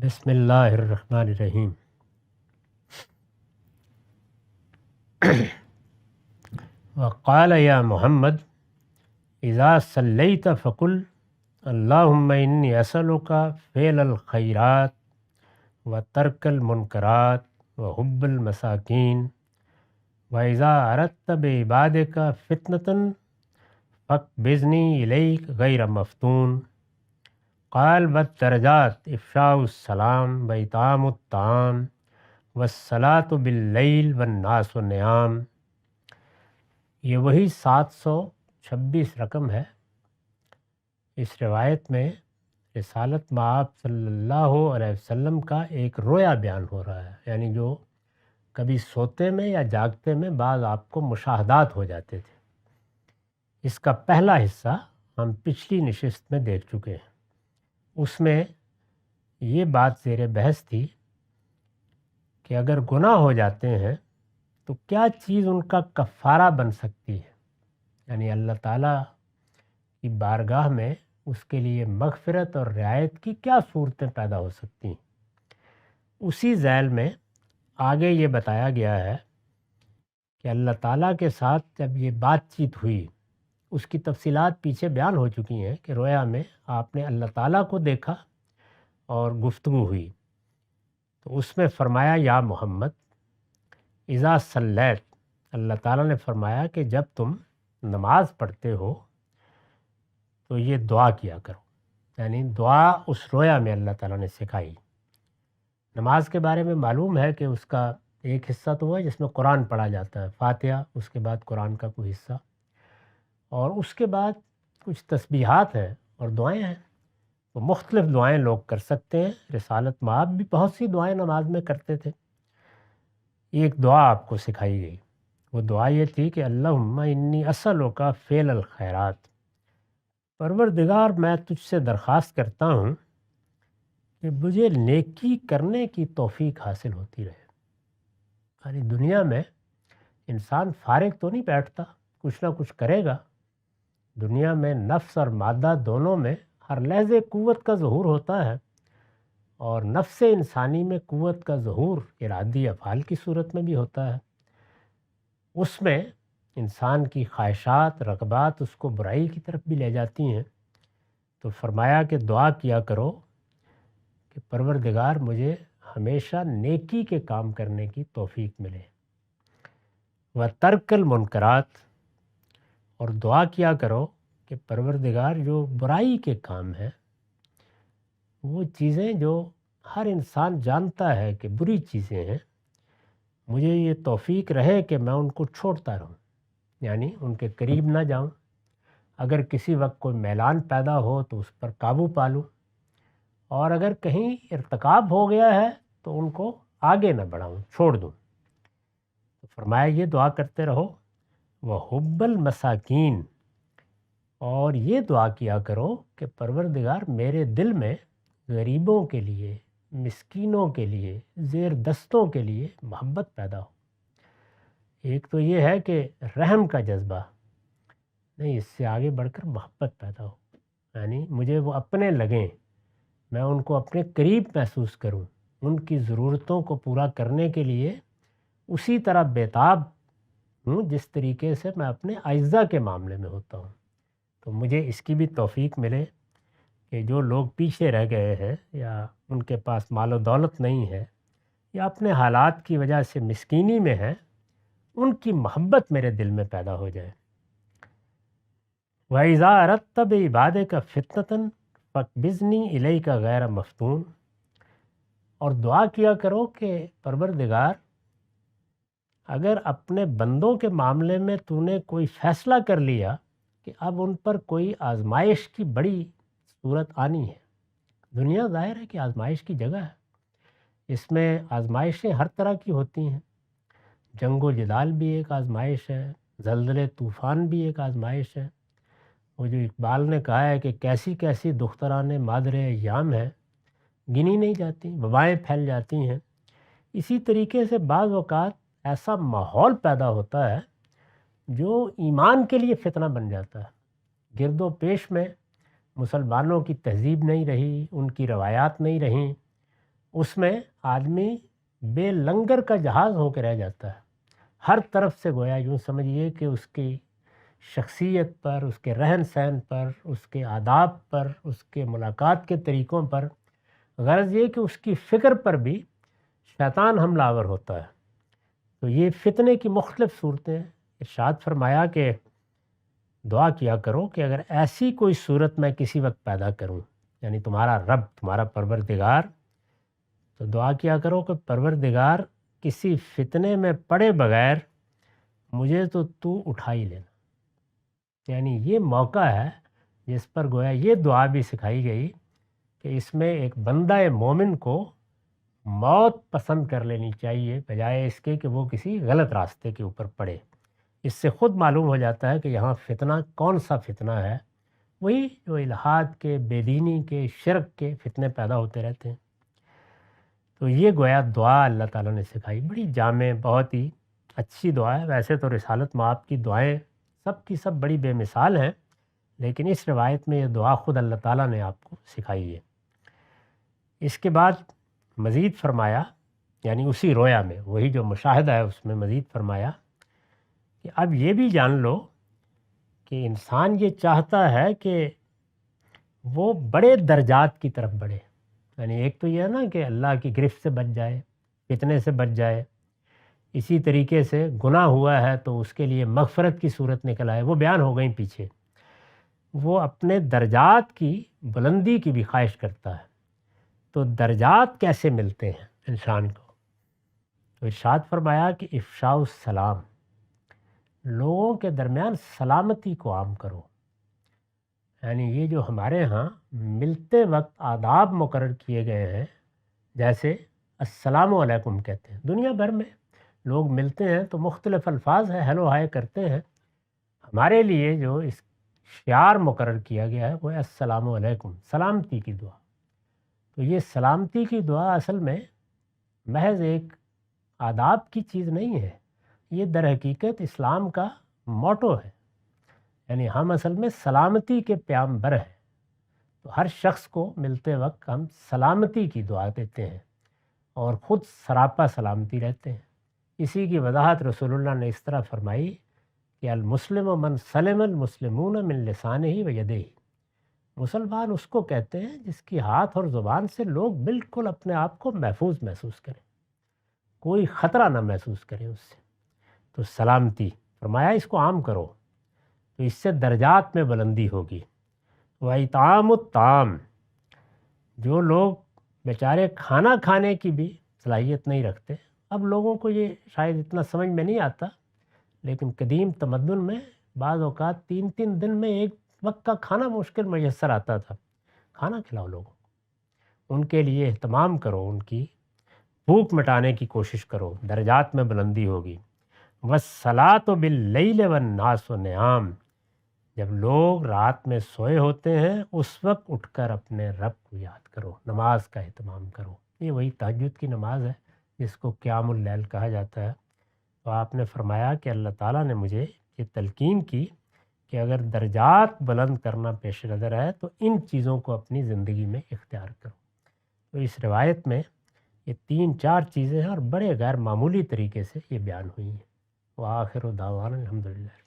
بسم اللہ الرحمن الرحیم۔ وقال یا محمد اذا صلیت فقل اللہم انی اسألک فعل الخیرات و ترک المنکرات و حب المساکین و اذا اردت بعبادک فتنة فاقبضنی الیک غیر مفتون۔ قال والدرجات افشاء السلام و اطعام الطعام والصلاۃ باللیل والناس نیام۔ یہ وہی 726 رقم ہے۔ اس روایت میں رسالت مآب صلی اللہ علیہ وسلم کا ایک رویا بیان ہو رہا ہے، یعنی جو کبھی سوتے میں یا جاگتے میں بعض آپ کو مشاہدات ہو جاتے تھے۔ اس کا پہلا حصہ ہم پچھلی نشست میں دیکھ چکے ہیں۔ اس میں یہ بات زیر بحث تھی کہ اگر گناہ ہو جاتے ہیں تو کیا چیز ان کا کفارہ بن سکتی ہے، یعنی اللہ تعالیٰ کی بارگاہ میں اس کے لیے مغفرت اور رعایت کی کیا صورتیں پیدا ہو سکتی ہیں۔ اسی ذیل میں آگے یہ بتایا گیا ہے کہ اللہ تعالیٰ کے ساتھ جب یہ بات چیت ہوئی، اس کی تفصیلات پیچھے بیان ہو چکی ہیں کہ رویا میں آپ نے اللہ تعالیٰ کو دیکھا اور گفتگو ہوئی، تو اس میں فرمایا یا محمد اذا صلیت، اللہ تعالیٰ نے فرمایا کہ جب تم نماز پڑھتے ہو تو یہ دعا کیا کرو، یعنی دعا اس رویا میں اللہ تعالیٰ نے سکھائی۔ نماز کے بارے میں معلوم ہے کہ اس کا ایک حصہ تو وہ ہے جس میں قرآن پڑھا جاتا ہے، فاتحہ، اس کے بعد قرآن کا کوئی حصہ، اور اس کے بعد کچھ تسبیحات ہیں اور دعائیں ہیں۔ تو مختلف دعائیں لوگ کر سکتے ہیں۔ رسالت مآب بھی بہت سی دعائیں نماز میں کرتے تھے۔ ایک دعا آپ کو سکھائی گئی، وہ دعا یہ تھی کہ اللہم انی اسألک فعل الخیرات، پروردگار میں تجھ سے درخواست کرتا ہوں کہ مجھے نیکی کرنے کی توفیق حاصل ہوتی رہے۔ یعنی دنیا میں انسان فارغ تو نہیں بیٹھتا، کچھ نہ کچھ کرے گا۔ دنیا میں نفس اور مادہ دونوں میں ہر لحظے قوت کا ظہور ہوتا ہے، اور نفس انسانی میں قوت کا ظہور ارادی افعال کی صورت میں بھی ہوتا ہے۔ اس میں انسان کی خواہشات، رغبات اس کو برائی کی طرف بھی لے جاتی ہیں۔ تو فرمایا کہ دعا کیا کرو کہ پروردگار مجھے ہمیشہ نیکی کے کام کرنے کی توفیق ملے، و ترک المنکرات، اور دعا کیا کرو کہ پروردگار جو برائی کے کام ہیں، وہ چیزیں جو ہر انسان جانتا ہے کہ بری چیزیں ہیں، مجھے یہ توفیق رہے کہ میں ان کو چھوڑتا رہوں، یعنی ان کے قریب نہ جاؤں۔ اگر کسی وقت کوئی میلان پیدا ہو تو اس پر قابو پا لوں، اور اگر کہیں ارتکاب ہو گیا ہے تو ان کو آگے نہ بڑھاؤں، چھوڑ دوں۔ تو فرمایا یہ دعا کرتے رہو، وحب المساکین، اور یہ دعا کیا کرو کہ پروردگار میرے دل میں غریبوں کے لیے، مسکینوں کے لیے، زیر دستوں کے لیے محبت پیدا ہو۔ ایک تو یہ ہے کہ رحم کا جذبہ نہیں، اس سے آگے بڑھ کر محبت پیدا ہو، یعنی مجھے وہ اپنے لگیں، میں ان کو اپنے قریب محسوس کروں، ان کی ضرورتوں کو پورا کرنے کے لیے اسی طرح بیتاب ہوں جس طریقے سے میں اپنے اعزہ کے معاملے میں ہوتا ہوں۔ تو مجھے اس کی بھی توفیق ملے کہ جو لوگ پیچھے رہ گئے ہیں، یا ان کے پاس مال و دولت نہیں ہے، یا اپنے حالات کی وجہ سے مسکینی میں ہیں، ان کی محبت میرے دل میں پیدا ہو جائے۔ وَإِذَا أَرَدتَّ بِعِبَادِكَ فِتْنَةً فَاقْبِضْنِي إِلَيْكَ غَيْرَ مَفْتُونٍ، اور دعا کیا کرو کہ پروردگار اگر اپنے بندوں کے معاملے میں تو نے کوئی فیصلہ کر لیا کہ اب ان پر کوئی آزمائش کی بڑی صورت آنی ہے۔ دنیا ظاہر ہے کہ آزمائش کی جگہ ہے، اس میں آزمائشیں ہر طرح کی ہوتی ہیں۔ جنگ و جدال بھی ایک آزمائش ہے، زلزلے طوفان بھی ایک آزمائش ہے۔ وہ جو اقبال نے کہا ہے کہ کیسی کیسی دختران مادر ایام ہے، گنی نہیں جاتی، وبائیں پھیل جاتی ہیں۔ اسی طریقے سے بعض اوقات ایسا ماحول پیدا ہوتا ہے جو ایمان کے لیے فتنہ بن جاتا ہے۔ گرد و پیش میں مسلمانوں کی تہذیب نہیں رہی، ان کی روایات نہیں رہیں، اس میں آدمی بے لنگر کا جہاز ہو کے رہ جاتا ہے، ہر طرف سے گویا یوں سمجھیے کہ اس کی شخصیت پر، اس کے رہن سہن پر، اس کے آداب پر، اس کے ملاقات کے طریقوں پر، غرض یہ کہ اس کی فکر پر بھی شیطان حملہ آور ہوتا ہے۔ تو یہ فتنے کی مختلف صورتیں ہیں۔ ارشاد فرمایا کہ دعا کیا کرو کہ اگر ایسی کوئی صورت میں کسی وقت پیدا کروں، یعنی تمہارا رب، تمہارا پروردگار، تو دعا کیا کرو کہ پروردگار کسی فتنے میں پڑے بغیر مجھے تو اٹھا ہی لینا۔ یعنی یہ موقع ہے جس پر گویا یہ دعا بھی سکھائی گئی کہ اس میں ایک بندہ مومن کو موت پسند کر لینی چاہیے بجائے اس کے کہ وہ کسی غلط راستے کے اوپر پڑے۔ اس سے خود معلوم ہو جاتا ہے کہ یہاں فتنہ کون سا فتنہ ہے، وہی جو الحاد کے، بے دینی کے، شرک کے فتنے پیدا ہوتے رہتے ہیں۔ تو یہ گویا دعا اللہ تعالیٰ نے سکھائی، بڑی جامع، بہت ہی اچھی دعا ہے۔ ویسے تو رسالت مآب کی دعائیں سب کی سب بڑی بے مثال ہیں، لیکن اس روایت میں یہ دعا خود اللہ تعالیٰ نے آپ کو سکھائی ہے۔ اس کے بعد مزید فرمایا، یعنی اسی رویا میں وہی جو مشاہدہ ہے اس میں مزید فرمایا کہ اب یہ بھی جان لو کہ انسان یہ چاہتا ہے کہ وہ بڑے درجات کی طرف بڑھے۔ یعنی ایک تو یہ ہے نا کہ اللہ کی گرفت سے بچ جائے، فتنے سے بچ جائے، اسی طریقے سے گناہ ہوا ہے تو اس کے لیے مغفرت کی صورت نکل آئے، وہ بیان ہو گئیں پیچھے۔ وہ اپنے درجات کی بلندی کی بھی خواہش کرتا ہے۔ تو درجات کیسے ملتے ہیں انسان کو؟ تو ارشاد فرمایا کہ افشاء السلام، لوگوں کے درمیان سلامتی کو عام کرو۔ یعنی یہ جو ہمارے ہاں ملتے وقت آداب مقرر کیے گئے ہیں، جیسے السلام علیکم کہتے ہیں، دنیا بھر میں لوگ ملتے ہیں تو مختلف الفاظ ہیں، ہیلو ہائے کرتے ہیں۔ ہمارے لیے جو اس شعار مقرر کیا گیا ہے وہ ہے السلام علیکم، سلامتی کی دعا۔ تو یہ سلامتی کی دعا اصل میں محض ایک آداب کی چیز نہیں ہے، یہ در حقیقت اسلام کا موٹو ہے۔ یعنی ہم اصل میں سلامتی کے پیامبر ہیں، تو ہر شخص کو ملتے وقت ہم سلامتی کی دعا دیتے ہیں اور خود سراپا سلامتی رہتے ہیں۔ اسی کی وضاحت رسول اللہ نے اس طرح فرمائی کہ المسلم من سلم المسلمون من لسانہ و یدہ، مسلمان اس کو کہتے ہیں جس کی ہاتھ اور زبان سے لوگ بالکل اپنے آپ کو محفوظ محسوس کریں، کوئی خطرہ نہ محسوس کریں اس سے۔ تو سلامتی فرمایا اس کو عام کرو، تو اس سے درجات میں بلندی ہوگی۔ وَإِطْعَامُ الطَّعَامِ، جو لوگ بیچارے کھانا کھانے کی بھی صلاحیت نہیں رکھتے، اب لوگوں کو یہ شاید اتنا سمجھ میں نہیں آتا، لیکن قدیم تمدن میں بعض اوقات 3 دن میں ایک وقت کا کھانا مشکل میسر آتا تھا۔ کھانا کھلاؤ لوگوں کو، ان کے لیے اہتمام کرو، ان کی بھوک مٹانے کی کوشش کرو، درجات میں بلندی ہوگی۔ وَالصَّلَاةُ بِاللَّيْلِ وَالنَّاسُ نِيَامٌ، جب لوگ رات میں سوئے ہوتے ہیں اس وقت اٹھ کر اپنے رب کو یاد کرو، نماز کا اہتمام کرو۔ یہ وہی تہجد کی نماز ہے جس کو قیام اللیل کہا جاتا ہے۔ تو آپ نے فرمایا کہ اللہ تعالیٰ نے مجھے یہ تلقین کی کہ اگر درجات بلند کرنا پیش نظر ہے تو ان چیزوں کو اپنی زندگی میں اختیار کرو۔ تو اس روایت میں یہ 3-4 چیزیں ہیں اور بڑے غیر معمولی طریقے سے یہ بیان ہوئی ہیں۔ وآخر دعوانا الحمدللہ۔